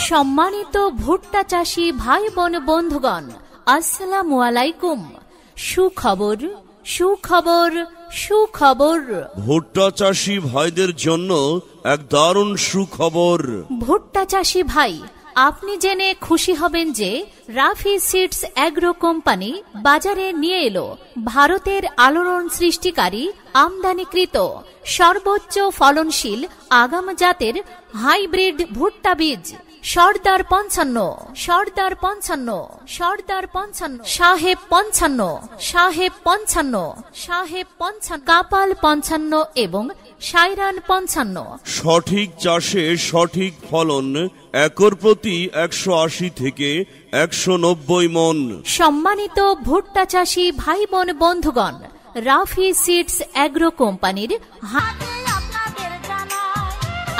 সম্মানিত ভুট্টা চাষী ভাই বোন বন্ধুগণ, আসসালামু আলাইকুম। সুখবর সুখবর সুখবর। ভুট্টা চাষী ভাইদের জন্য এক দারুণ সুখবর। ভুট্টা চাষী ভাই, আপনি জেনে খুশি হবেন যে রাফি সিডস অ্যাগ্রো কোম্পানি বাজারে নিয়ে এলো ভারতের আলোড়ন সৃষ্টিকারী আমদানিকৃত সর্বোচ্চ ফলনশীল আগাম জাতের হাইব্রিড ভুট্টা বীজ সর্দার 55, সর্দার 55, সর্দার 55, সাহেব 55, সাহেব 55, সাহেব 55, কাপাল 55 এবং সাইরান 55। সঠিক চাষে সঠিক ফলন, একর প্রতি 180 থেকে 190 মন। সম্মানিত ভুট্টা চাষী ভাই বোন বন্ধুগণ, রাফি সিডস অ্যাগ্রো কোম্পানির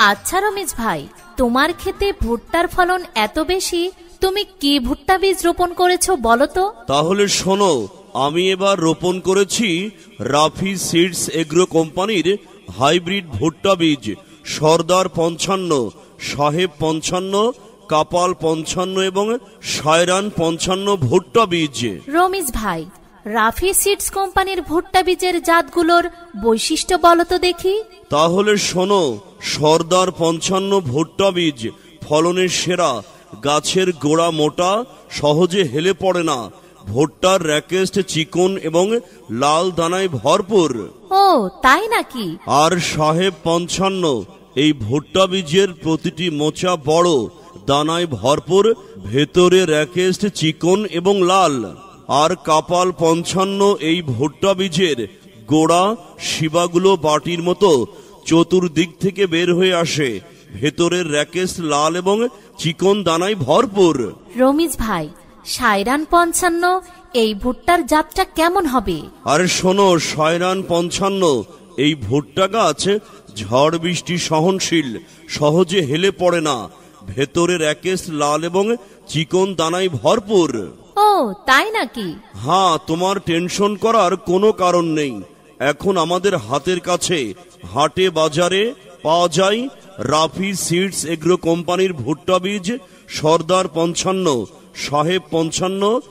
আচ্ছা রমেশ ভাই, তোমার ক্ষেতে ভুট্টার ফলন এত বেশি, তুমি কি ভুট্টা বীজ রোপণ করেছো বলো তো? তাহলে শোনো, আমি এবার রোপণ করেছি রাফি সিডস এগ্রো কোম্পানির হাইব্রিড ভুট্টা বীজ সর্দার 55, সাহেব 55, কাপাল 55 এবং সায়রান 55 ভুট্টা বীজ। রমেশ ভাই, রাফি সিডস কোম্পানির ভুট্টা বীজের জাতগুলোর বৈশিষ্ট্য বলো তো দেখি। তাহলে শোনো, সর্দার 55 ভুট্টা বীজ ফলনের সেরা, গাছের গোড়া মোটা, সহজে হেলে পড়ে না, ভুট্টার র্যাকেস্ট চিকন এবং লাল দানায় ভরপুর। ও তাই নাকি? আর সাহেব 55 এই ভুট্টা বীজের প্রতিটি মোচা বড়, দানায় ভরপুর, ভেতরে র্যাকেস্ট চিকন এবং লাল। আর কাপাল 55 এই ভুট্টা বীজের গোড়া শিবাগুলো বাটির মতো চতুর্দিক থেকে বের হয়ে আসে, ভেতরের র্যাকেস্ট লাল এবং চিকন দানায় ভরপুর। রমেশ ভাই, সায়রান 55 এই ভুট্টার জাতটা কেমন হবে? আর শোনো, সায়রান 55 এই ভুট্টা গাছ ঝড় বৃষ্টি সহনশীল, সহজে হেলে পড়ে না, ভেতরে র্যাকেস্ট লাল এবং চিকন দানায় ভরপুর। ও তাই নাকি? হ্যাঁ, তোমার টেনশন করার কোনো কারণ নেই। এখন আমাদের হাতের কাছে হাটে বাজারে পাওয়া যায় রাফি সিডস এগ্রো কোম্পানির ভুট্টা বীজ সর্দার 55, সাহেব 55,